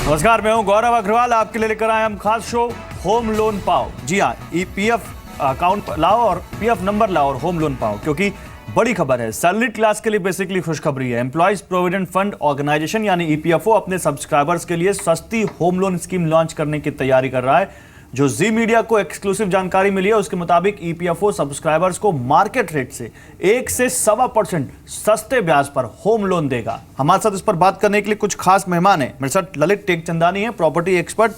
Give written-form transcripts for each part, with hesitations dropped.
नमस्कार, मैं हूं गौरव अग्रवाल। आपके लिए लेकर आए हम खास शो होम लोन पाओ। जी हाँ, ईपीएफ अकाउंट लाओ और पीएफ नंबर लाओ और होम लोन पाओ, क्योंकि बड़ी खबर है। सैलरी क्लास के लिए बेसिकली खुशखबरी है। एम्प्लॉइज प्रोविडेंट फंड ऑर्गेनाइजेशन यानी ईपीएफओ अपने सब्सक्राइबर्स के लिए सस्ती होम लोन स्कीम लॉन्च करने की तैयारी कर रहा है। जो जी मीडिया को एक्सक्लूसिव जानकारी मिली है, उसके मुताबिक ईपीएफओ सब्सक्राइबर्स को मार्केट रेट से 1 से 1.25% सस्ते ब्याज पर होम लोन देगा। हमारे साथ इस पर बात करने के लिए कुछ खास मेहमान हैं। मेरे साथ ललित टेकचंदानी है, प्रॉपर्टी एक्सपर्ट।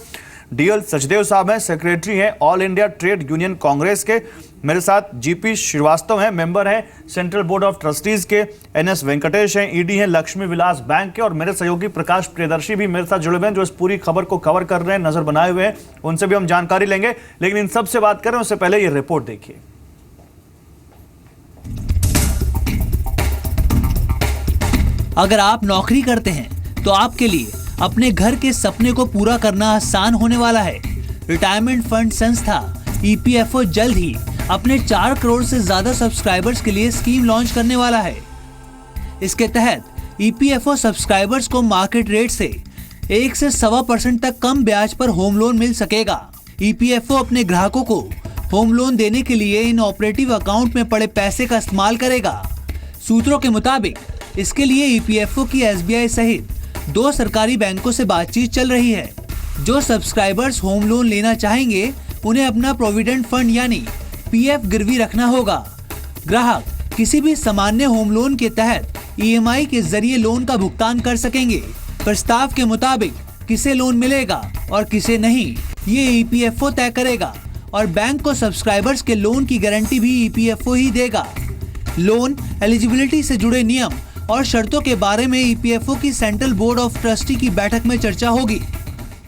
डीएल सचदेव साहब हैं, सेक्रेटरी हैं all India trade union Congress के। मेरे साथ जीपी श्रीवास्तव हैं, मेंबर हैं सेंट्रल बोर्ड ऑफ ट्रस्टीज के। एनएस वेंकटेश हैं, ईडी हैं लक्ष्मी विलास बैंक के। और मेरे सहयोगी प्रकाश प्रियदर्शी भी मेरे साथ जुड़े हुए हैं, जो इस पूरी खबर को कवर कर रहे हैं, नजर बनाए हुए हैं। उनसे भी हम जानकारी लेंगे, लेकिन इन सबसे बात करें उससे पहले ये रिपोर्ट देखिए। अगर आप नौकरी करते हैं तो आपके लिए अपने घर के सपने को पूरा करना आसान होने वाला है। रिटायरमेंट फंड संस्था ईपीएफओ जल्द ही अपने 4 करोड़ से ज्यादा सब्सक्राइबर्स के लिए स्कीम लॉन्च करने वाला है। इसके तहत ईपीएफओ सब्सक्राइबर्स को मार्केट रेट से 1 से 1.25% तक कम ब्याज पर होम लोन मिल सकेगा। ईपीएफओ अपने ग्राहकों को होम लोन देने के लिए इन ऑपरेटिव अकाउंट में पड़े पैसे का इस्तेमाल करेगा। सूत्रों के मुताबिक इसके लिए ईपीएफओ की एसबीआई सहित 2 सरकारी बैंकों से बातचीत चल रही है। जो सब्सक्राइबर्स होम लोन लेना चाहेंगे उन्हें अपना प्रोविडेंट फंड यानी पीएफ गिरवी रखना होगा। ग्राहक किसी भी सामान्य होम लोन के तहत ईएमआई के जरिए लोन का भुगतान कर सकेंगे। प्रस्ताव के मुताबिक किसे लोन मिलेगा और किसे नहीं, ये ईपीएफओ तय करेगा और बैंक को सब्सक्राइबर्स के लोन की गारंटी भी ईपीएफओ ही देगा। लोन एलिजिबिलिटी से जुड़े नियम और शर्तों के बारे में ईपीएफओ की सेंट्रल बोर्ड ऑफ ट्रस्टी की बैठक में चर्चा होगी।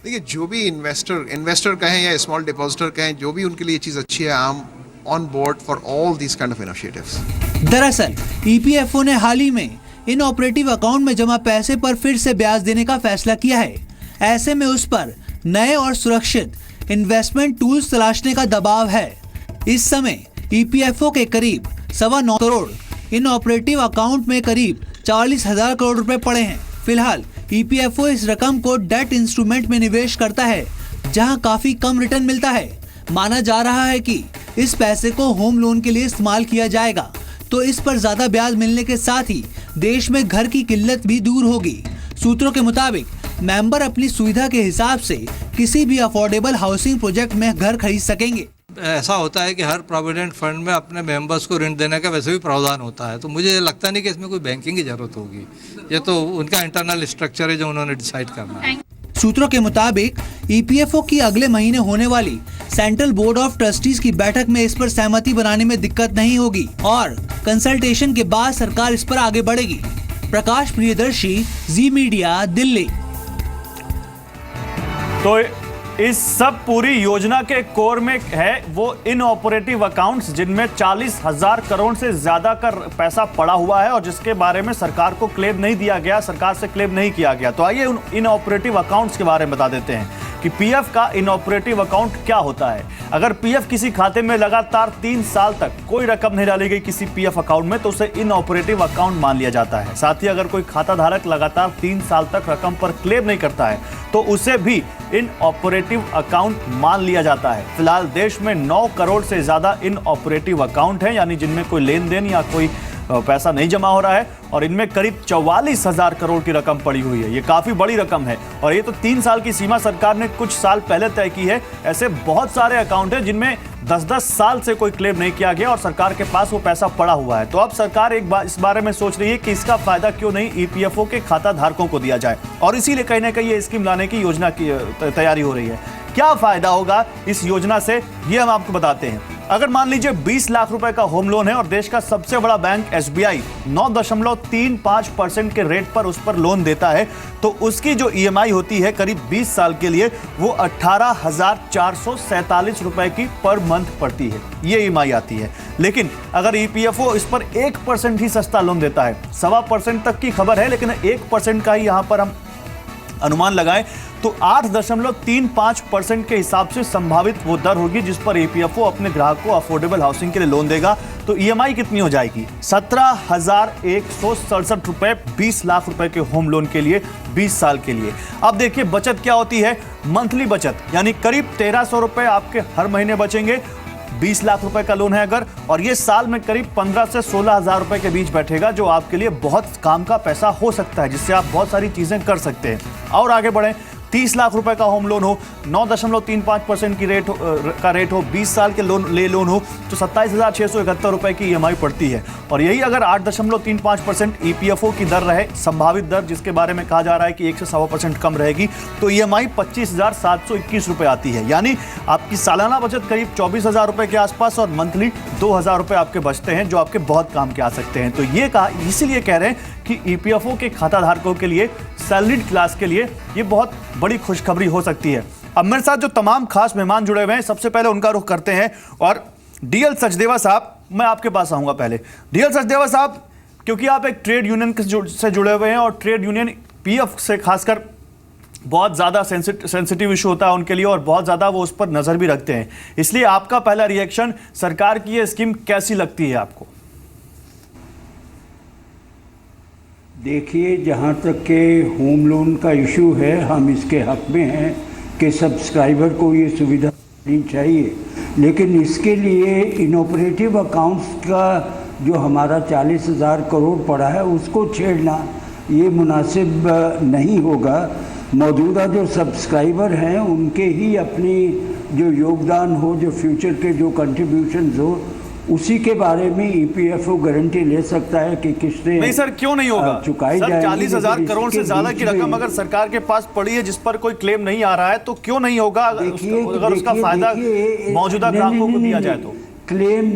देखिए, जो भी इन्वेस्टर कहें या स्मॉल डिपॉजिटर कहें, जो भी उनके लिए चीज अच्छी है, I am on board for all this kind of initiatives. दरअसल ईपीएफओ ने हाल ही में इन ऑपरेटिव अकाउंट में जमा पैसे पर फिर से ब्याज देने का फैसला किया है। ऐसे में उस पर नए और सुरक्षित इन्वेस्टमेंट टूल्स तलाशने का दबाव है। इस समय ईपीएफओ के करीब 9.25 करोड़ इन ऑपरेटिव अकाउंट में करीब 40,000 करोड़ रुपए पड़े हैं। फिलहाल ईपीएफओ इस रकम को डेट इंस्ट्रूमेंट में निवेश करता है, जहां काफी कम रिटर्न मिलता है। माना जा रहा है कि इस पैसे को होम लोन के लिए इस्तेमाल किया जाएगा, तो इस पर ज्यादा ब्याज मिलने के साथ ही देश में घर की किल्लत भी दूर होगी। सूत्रों के मुताबिक मेंबर अपनी सुविधा के हिसाब से किसी भी अफोर्डेबल हाउसिंग प्रोजेक्ट में घर खरीद सकेंगे। ऐसा होता है कि हर प्रोविडेंट फंड में अपने मेंबर्स को ऋण देने का वैसे भी प्रावधान होता है, तो मुझे लगता नहीं कि इसमें कोई बैंकिंग की जरूरत होगी। ये तो उनका इंटरनल स्ट्रक्चर है जो उन्होंने डिसाइड करना है। सूत्रों के मुताबिक ईपीएफओ की अगले महीने होने वाली सेंट्रल बोर्ड ऑफ ट्रस्टीज की बैठक में इस पर सहमति बनाने में दिक्कत नहीं होगी और कंसल्टेशन के बाद सरकार इस पर आगे बढ़ेगी। प्रकाश प्रियदर्शी, जी मीडिया, दिल्ली। तो इस सब पूरी योजना के कोर में है वो इन ऑपरेटिव अकाउंट्स, जिनमें 40,000 करोड़ से ज्यादा का पैसा पड़ा हुआ है और जिसके बारे में सरकार को क्लेम नहीं दिया गया, सरकार से क्लेम नहीं किया गया। तो आइए इन ऑपरेटिव अकाउंट्स के बारे में बता देते हैं कि पीएफ का इन ऑपरेटिव अकाउंट क्या होता है। अगर पीएफ किसी खाते में लगातार 3 साल तक कोई रकम नहीं डाली गई किसी पीएफ अकाउंट में, तो उसे इन ऑपरेटिव अकाउंट मान लिया जाता है। साथ ही अगर कोई खाता धारक लगातार 3 साल तक रकम पर क्लेम नहीं करता है, तो उसे भी इन ऑपरेटिव अकाउंट मान लिया जाता है। फिलहाल देश में 9 करोड़ से ज्यादा इन ऑपरेटिव अकाउंट हैं, यानी जिनमें कोई लेन देन या कोई पैसा नहीं जमा हो रहा है, और इनमें करीब 44,000 करोड़ की रकम पड़ी हुई है। ये काफी बड़ी रकम है और ये तो 3 साल की सीमा सरकार ने कुछ साल पहले तय की है। ऐसे बहुत सारे अकाउंट हैं जिनमें 10-10 साल से कोई क्लेम नहीं किया गया और सरकार के पास वो पैसा पड़ा हुआ है। तो अब सरकार इस बारे में सोच रही है कि इसका फायदा क्यों नहीं ईपीएफओ के खाता धारकों को दिया जाए, और इसीलिए कहीं ना कहीं ये स्कीम लाने की योजना की तैयारी हो रही है। क्या फायदा होगा इस योजना से, ये हम आपको बताते हैं। अगर मान लीजिए 20 लाख रुपए का होम लोन है और देश का सबसे बड़ा बैंक एसबीआई 9.35% के रेट पर उस पर लोन देता है, तो उसकी जो ईएमआई होती है करीब 20 साल के लिए, वो 18,447 रुपए की पर मंथ पड़ती है। ये ईएमआई आती है। लेकिन अगर ईपीएफओ इस पर 1% ही सस्ता लोन देता है, 1.25% तक की खबर है, लेकिन 1% का ही यहां पर हम अनुमान लगाएं तो 8.35% के हिसाब से संभावित वो दर होगी जिस पर ईपीएफओ अपने ग्राहक को अफोर्डेबल हाउसिंग के लिए लोन देगा। तो ईएमआई कितनी हो जाएगी? 17,167 रुपए 20 लाख रुपए के होम लोन के लिए 20 साल के लिए। अब देखिए बचत क्या होती है। मंथली बचत यानी करीब 1,300 रुपए आपके हर महीने बचेंगे 20 लाख रुपए का लोन है अगर, और ये साल में करीब 15 से 16,000 रुपए के बीच बैठेगा जो आपके लिए बहुत काम का पैसा हो सकता है, जिससे आप बहुत सारी चीजें कर सकते हैं। और आगे बढ़ें, 30 लाख रुपए का होम लोन हो, 9.35% की रेट हो, 20 साल के लोन हो तो 27,671 रुपए की ईएमआई पड़ती है। और यही अगर 8.35% ईपीएफओ की दर रहे, संभावित दर जिसके बारे में कहा जा रहा है कि 1 से 1.25% कम रहेगी, तो ईएमआई 25,721 रुपए आती है। यानी आपकी सालाना बचत करीब 24,000 रुपए के आसपास और मंथली 2,000 रुपए आपके बचते हैं जो आपके बहुत काम के आ सकते हैं। तो ये कहा इसीलिए कह रहे हैं कि ईपीएफओ के खाता धारकों के लिए, सैलरीड क्लास के लिए ये बहुत बड़ी खुशखबरी हो सकती है। अब मेरे साथ जो तमाम खास मेहमान जुड़े हुए हैं, सबसे पहले उनका रुख करते हैं और डीएल सचदेवा साहब, मैं आपके पास आऊंगा पहले। डीएल सचदेवा साहब, क्योंकि आप एक ट्रेड यूनियन से जुड़े हुए हैं और ट्रेड यूनियन पीएफ से खासकर बहुत ज़्यादा सेंसिटिव इशू होता है उनके लिए और बहुत ज़्यादा वो उस पर नज़र भी रखते हैं, इसलिए आपका पहला रिएक्शन, सरकार की ये स्कीम कैसी लगती है आपको? देखिए, जहाँ तक के होम लोन का इशू है, हम इसके हक में हैं कि सब्सक्राइबर को ये सुविधा देनी चाहिए, लेकिन इसके लिए इनऑपरेटिव अकाउंट्स का जो हमारा 40,000 करोड़ पड़ा है उसको छेड़ना ये मुनासिब नहीं होगा। मौजूदा जो सब्सक्राइबर हैं उनके ही अपनी जो योगदान हो, जो फ्यूचर के जो कंट्रीब्यूशंस हो, उसी के बारे में ईपीएफओ गारंटी ले सकता है कि किस्तें नहीं सर, क्यों नहीं होगा? चुकाई सर, जाएगी। 40,000 करोड़ से ज्यादा की रकम अगर सरकार के पास पड़ी है जिस पर कोई क्लेम नहीं आ रहा है तो क्यों नहीं होगा? अगर उसका फायदा मौजूदा ग्राहकों को दिया जाए तो क्लेम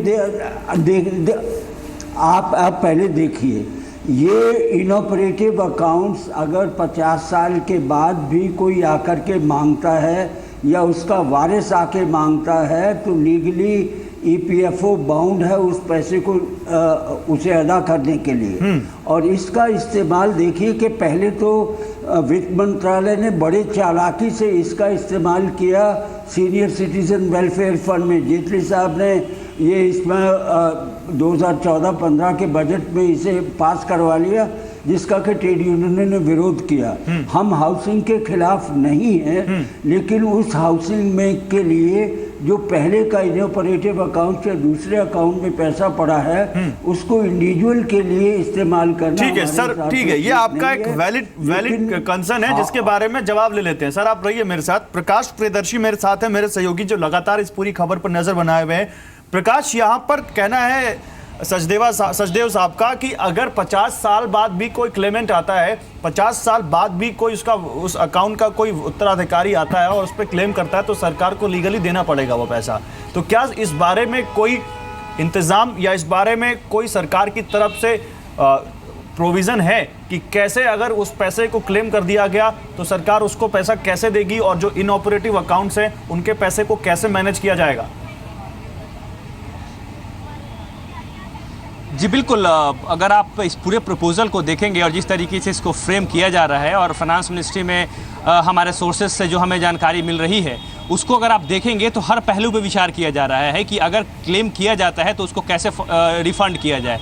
आप पहले देखिए, ये इनऑपरेटिव अकाउंट्स अगर 50 साल के बाद भी कोई आकर के मांगता है या उसका वारिस आके मांगता है तो लीगली ईपीएफओ बाउंड है उस पैसे को उसे अदा करने के लिए। और इसका इस्तेमाल देखिए कि पहले तो वित्त मंत्रालय ने बड़े चालाकी से इसका इस्तेमाल किया सीनियर सिटीजन वेलफेयर फंड में। जेटली साहब ने ये इसमें 2014-15 के बजट में इसे पास करवा लिया, जिसका कि ट्रेड यूनियन ने विरोध किया। हम हाउसिंग के खिलाफ नहीं हैं, लेकिन उस हाउसिंग में के लिए जो पहले का इनऑपरेटिव अकाउंट या दूसरे अकाउंट में पैसा पड़ा है उसको इंडिविजुअल के लिए इस्तेमाल करना। ठीक है सर, ठीक है, ये आपका एक वैलिड कंसर्न है जिसके बारे में जवाब ले लेते हैं। सर आप रहिए मेरे साथ। प्रकाश प्रियदर्शी मेरे साथ है, मेरे सहयोगी जो लगातार इस पूरी खबर पर नजर बनाए हुए हैं। प्रकाश, यहाँ पर कहना है सचदेव साहब का कि अगर 50 साल बाद भी कोई क्लेमेंट आता है, 50 साल बाद भी कोई उस अकाउंट का कोई उत्तराधिकारी आता है और उस पर क्लेम करता है तो सरकार को लीगली देना पड़ेगा वो पैसा। तो क्या इस बारे में कोई इंतजाम या इस बारे में कोई सरकार की तरफ से प्रोविज़न है कि कैसे अगर उस पैसे को क्लेम कर दिया गया तो सरकार उसको पैसा कैसे देगी और जो इनऑपरेटिव अकाउंट्स हैं उनके पैसे को कैसे मैनेज किया जाएगा? जी बिल्कुल, अगर आप इस पूरे प्रपोजल को देखेंगे और जिस तरीके से इसको फ्रेम किया जा रहा है और फाइनेंस मिनिस्ट्री में हमारे सोर्सेज से जो हमें जानकारी मिल रही है उसको अगर आप देखेंगे तो हर पहलू पे विचार किया जा रहा है कि अगर क्लेम किया जाता है तो उसको कैसे रिफंड किया जाए।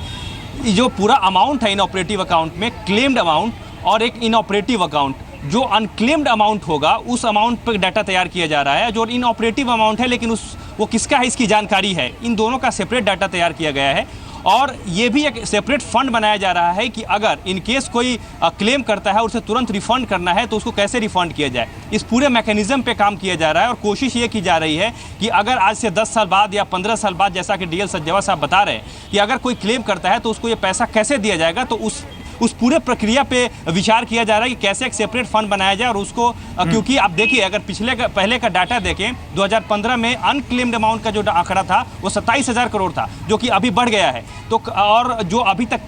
जो पूरा अमाउंट है इनऑपरेटिव अकाउंट में, क्लेम्ड अमाउंट और एक इनऑपरेटिव अकाउंट, जो अनक्लेम्ड अमाउंट होगा उस अमाउंट पर डाटा तैयार किया जा रहा है। जो इनऑपरेटिव अमाउंट है लेकिन वो किसका है इसकी जानकारी है, इन दोनों का सेपरेट डाटा तैयार किया गया है। और ये भी एक सेपरेट फंड बनाया जा रहा है कि अगर इन केस कोई क्लेम करता है और उसे तुरंत रिफंड करना है तो उसको कैसे रिफंड किया जाए। इस पूरे मैकेनिज्म पे काम किया जा रहा है और कोशिश ये की जा रही है कि अगर आज से 10 साल बाद या 15 साल बाद, जैसा कि डीएल सचदेवा साहब बता रहे हैं, कि अगर कोई क्लेम करता है तो उसको ये पैसा कैसे दिया जाएगा, तो उस पूरे प्रक्रिया पे विचार किया जा रहा है कि कैसे एक सेपरेट फंड बनाया जाए। और उसको क्योंकि आप देखिए, अगर पहले का डाटा देखें, 2015 में अनक्लेम्ड अमाउंट का जो आंकड़ा था वो 27,000 करोड़ था, जो कि अभी बढ़ गया है। तो और जो अभी तक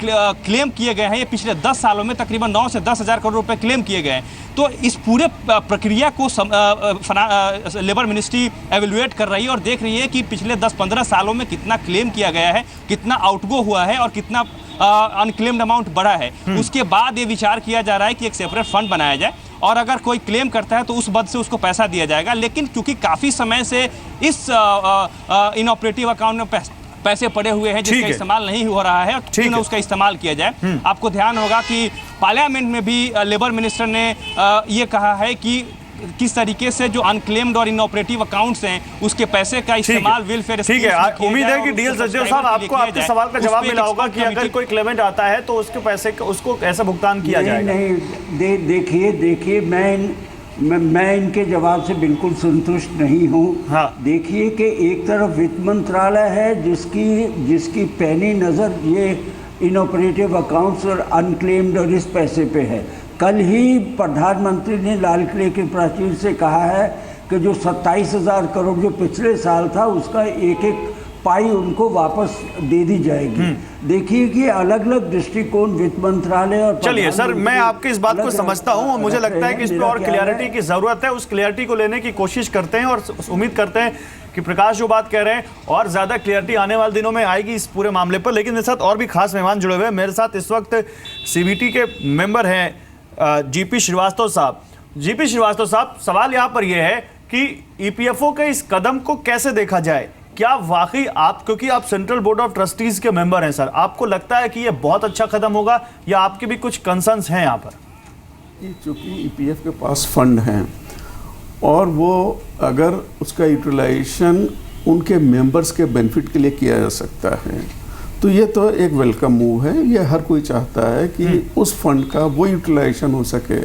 क्लेम किए गए हैं, ये पिछले 10 सालों में तकरीबन 9 से 10,000 करोड़ रुपए क्लेम किए गए हैं। तो इस पूरे प्रक्रिया को लेबर मिनिस्ट्री एवेल्युएट कर रही है और देख रही है कि पिछले 10-15 सालों में कितना क्लेम किया गया है, कितना आउटगो हुआ है और कितना अनक्लेम्ड अमाउंट बढ़ा है। उसके बाद ये विचार किया जा रहा है कि एक सेपरेट फंड बनाया जाए और अगर कोई क्लेम करता है तो उस बद से उसको पैसा दिया जाएगा। लेकिन क्योंकि काफ़ी समय से इस इनऑपरेटिव अकाउंट में पैसे पड़े हुए हैं जिसका इस्तेमाल नहीं हो रहा है, क्यों ना उसका इस्तेमाल किया जाए। आपको ध्यान होगा कि पार्लियामेंट में भी लेबर मिनिस्टर ने ये कहा है कि किस तरीके से जो अनक्लेम्ड और इनऑपरेटिव अकाउंट्स हैं उसके पैसे का इस्तेमाल वेलफेयर। ठीक है, उम्मीद है कि डीएल सचदेव साहब आपको आपके सवाल का जवाब मिला होगा कि अगर कोई क्लेमेंट आता है तो उसके पैसे उसको ऐसा भुगतान किया जाएगा। नहीं, देखिए मैं इनके जवाब से बिल्कुल संतुष्ट नहीं हूँ। हाँ। देखिए कि एक तरफ वित्त मंत्रालय है जिसकी पैनी नज़र ये इनऑपरेटिव अकाउंट्स और अनक्लेम्ड और इस पैसे पे है। कल ही प्रधानमंत्री ने लाल किले के प्राचीर से कहा है कि जो 27,000 करोड़ जो पिछले साल था उसका एक पाई उनको वापस दे दी जाएगी। देखिए कि अलग अलग दृष्टिकोण वित्त मंत्रालय और चलिए सर, मैं आपकी इस बात को समझता हूं और मुझे लगता है कि इस पर और क्लियरिटी की जरूरत है। उस क्लियरिटी को लेने की कोशिश करते हैं और उम्मीद करते हैं कि प्रकाश जो बात कह रहे हैं और ज्यादा क्लियरिटी आने वाले दिनों में आएगी इस पूरे मामले पर। लेकिन मेरे साथ और भी खास मेहमान जुड़े हुए हैं। मेरे साथ इस वक्त सीबीटी के मेंबर हैं जीपी श्रीवास्तव साहब। जीपी श्रीवास्तव साहब, सवाल यहाँ पर यह है कि ईपीएफओ के इस कदम को कैसे देखा जाए? क्या वाकई आप, क्योंकि आप सेंट्रल बोर्ड ऑफ ट्रस्टीज के मेंबर हैं सर, आपको लगता है कि यह बहुत अच्छा कदम होगा या आपके भी कुछ कंसर्न्स हैं यहाँ पर? चूँकि ईपीएफ के पास फंड हैं और वो अगर उसका यूटिलाइजेशन उनके मेंबर्स के बेनिफिट के लिए किया जा सकता है तो ये तो एक वेलकम मूव है। ये हर कोई चाहता है कि उस फंड का वो यूटिलाइजेशन हो सके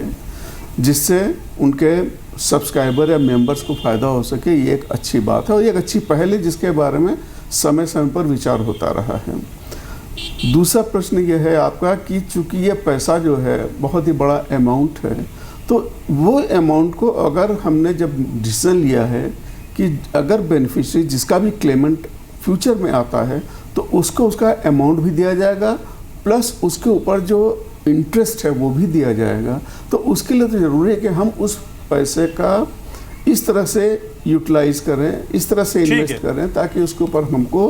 जिससे उनके सब्सक्राइबर या मेंबर्स को फ़ायदा हो सके। ये एक अच्छी बात है और एक अच्छी पहल है जिसके बारे में समय समय पर विचार होता रहा है। दूसरा प्रश्न ये है आपका कि चूँकि ये पैसा जो है बहुत ही बड़ा अमाउंट है, तो वो अमाउंट को अगर हमने जब डिसीजन लिया है कि अगर बेनिफिशियरी जिसका भी क्लेमेंट फ्यूचर में आता है तो उसको उसका अमाउंट भी दिया जाएगा प्लस उसके ऊपर जो इंटरेस्ट है वो भी दिया जाएगा। तो उसके लिए तो ज़रूरी है कि हम उस पैसे का इस तरह से यूटिलाइज करें, इस तरह से इन्वेस्ट करें ताकि उसके ऊपर हमको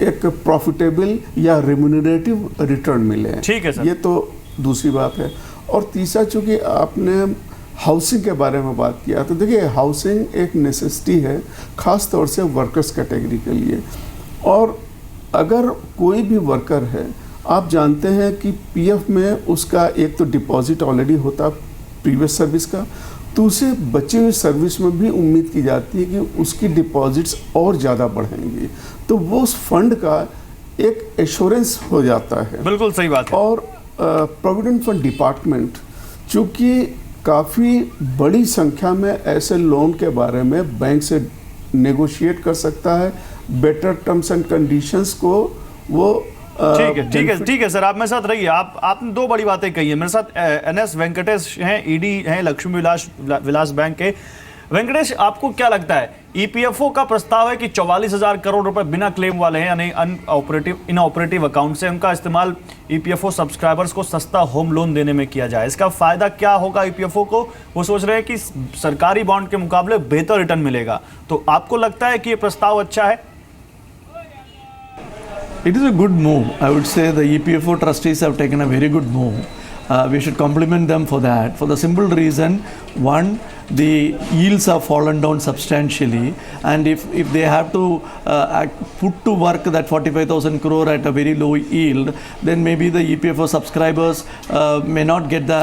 एक प्रॉफिटेबल या रिम्यूनरेटिव रिटर्न मिले। ठीक है सर। ये तो दूसरी बात है। और तीसरा, चूँकि आपने हाउसिंग के बारे में बात किया, तो देखिए हाउसिंग एक नेसेसिटी है ख़ास तौर से वर्कर्स कैटेगरी के लिए। और अगर कोई भी वर्कर है, आप जानते हैं कि पीएफ में उसका एक तो डिपॉजिट ऑलरेडी होता प्रीवियस सर्विस का, तो उसे बची हुई सर्विस में भी उम्मीद की जाती है कि उसकी डिपॉजिट्स और ज़्यादा बढ़ेंगी, तो वो उस फंड का एक एश्योरेंस हो जाता है। बिल्कुल सही बात है। और प्रोविडेंट फंड डिपार्टमेंट चूँकि काफ़ी बड़ी संख्या में ऐसे लोन के बारे में बैंक से नेगोशिएट कर सकता है, बेटर टर्म्स एंड कंडीशंस को वो ठीक है सर, आप मेरे साथ रहिए। आपने दो बड़ी बातें कही है। मेरे साथ एनएस वेंकटेश हैं, ईडी हैं लक्ष्मी विलास बैंक के। वेंकटेश, आपको क्या लगता है, ईपीएफओ का प्रस्ताव है कि 44,000 करोड़ रुपए बिना क्लेम वाले हैं यानी इनऑपरेटिव अकाउंट से, उनका इस्तेमाल ईपीएफओ सब्सक्राइबर्स को सस्ता होम लोन देने में किया जाए। इसका फायदा क्या होगा ईपीएफओ को? वो सोच रहे हैं कि सरकारी बॉन्ड के मुकाबले बेहतर रिटर्न मिलेगा। तो आपको लगता है कि ये प्रस्ताव अच्छा है? It is a good move. I would say the EPFO trustees have taken a very good move. We should compliment them for that, for the simple reason, one, the yields have fallen down substantially, and if they have to put to work that 45,000 crore at a very low yield, then maybe the EPFO subscribers may not get the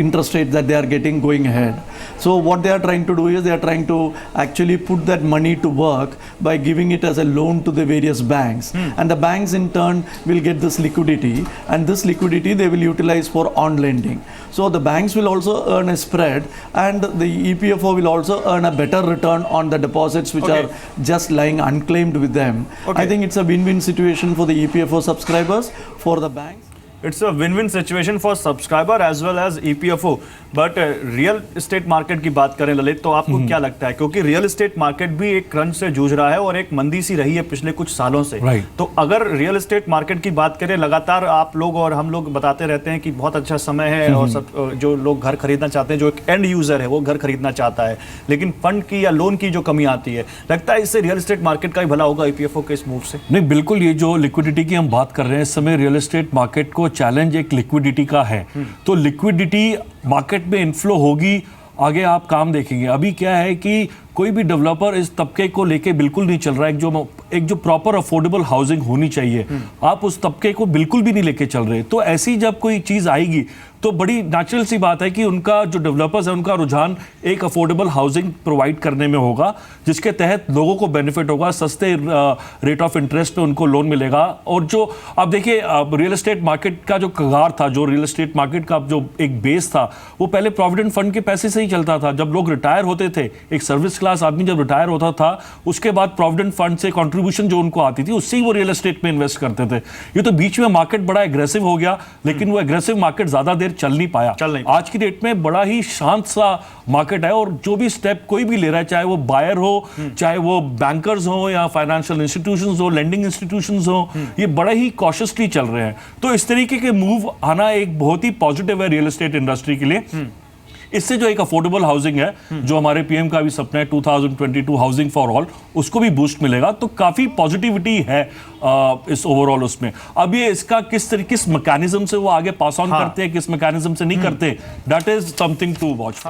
interest rate that they are getting going ahead. So what they are trying to do is they are trying to actually put that money to work by giving it as a loan to the various banks, and the banks in turn will get this liquidity, and this liquidity they will utilize for on lending. So the banks will also earn a spread, and the EPFO will also earn a better return on the deposits which are just lying unclaimed with them. I think it's a win-win situation for the EPFO subscribers, for the banks. It's a win-win situation for subscriber as well as EPFO. But real estate market की बात करें ललित, तो आपको क्या लगता है, क्योंकि real estate market भी एक क्रंच से जूझ रहा है और एक मंदी सी रही है पिछले कुछ सालों से। तो अगर रियल एस्टेट मार्केट की बात करें, लगातार आप लोग और हम लोग बताते रहते हैं कि बहुत अच्छा समय है और सब जो लोग घर खरीदना चाहते हैं, जो एक एंड यूजर है वो घर खरीदना चाहता है, लेकिन फंड की या लोन की जो कमी आती है, लगता है इससे रियल एस्टेट मार्केट का ही भला होगा ईपीएफओ के इस मूव से? नहीं, बिल्कुल। ये जो लिक्विडिटी की हम बात कर रहे हैं इस समय रियल एस्टेट मार्केट को चैलेंज एक लिक्विडिटी का है। तो लिक्विडिटी मार्केट में इनफ्लो होगी, आगे आप काम देखेंगे। अभी क्या है कि कोई भी डेवलपर इस तबके को लेके बिल्कुल नहीं चल रहा है। एक जो प्रॉपर अफोर्डेबल हाउसिंग होनी चाहिए, आप उस तबके को बिल्कुल भी नहीं लेके चल रहे। तो ऐसी जब कोई चीज़ आएगी तो बड़ी नेचुरल सी बात है कि उनका जो डेवलपर्स है उनका रुझान एक अफोर्डेबल हाउसिंग प्रोवाइड करने में होगा, जिसके तहत लोगों को बेनिफिट होगा, सस्ते रेट ऑफ इंटरेस्ट पे उनको लोन मिलेगा। और जो आप देखिए रियल एस्टेट मार्केट का जो कगार था, जो रियल एस्टेट मार्केट का जो एक बेस था, वो पहले प्रोविडेंट फंड के पैसे से ही चलता था। जब लोग रिटायर होते थे, एक सर्विस क्लास आदमी जब रिटायर होता था, उसके बाद प्रोविडेंट फंड से कंट्रीब्यूशन जो उनको आती थी उससे ही वो रियल एस्टेट में इन्वेस्ट करते थे। ये तो बीच में मार्केट बड़ा एग्रेसिव हो गया, लेकिन वो एग्रेसिव मार्केट ज्यादा देर चल नहीं पाया। आज की डेट में बड़ा ही शांत सा मार्केट है, और जो भी स्टेप कोई भी ले रहा है, चाहे वो बायर हो, चाहे वो बैंकर्स हो या फाइनेंशियल इंस्टीट्यूशंस हो, लेंडिंग इंस्टीट्यूशंस हो, ये बड़ा ही कॉशियसली चल रहे हैं। तो इस तरीके के मूव आना एक बहुत ही पॉजिटिव है रियल एस्टेट इंडस्ट्री के लिए। इससे जो एक अफोर्डेबल हाउसिंग है, जो हमारे पीएम का भी सपना है 2022 हाउसिंग फॉर ऑल, उसको भी बूस्ट मिलेगा। तो काफी पॉजिटिविटी है इस ओवरऑल उसमें। अब ये इसका किस मैकेनिज्म से वो आगे पास ऑन करते हैं, किस मैकेनिज्म से नहीं करते, that is something to watch.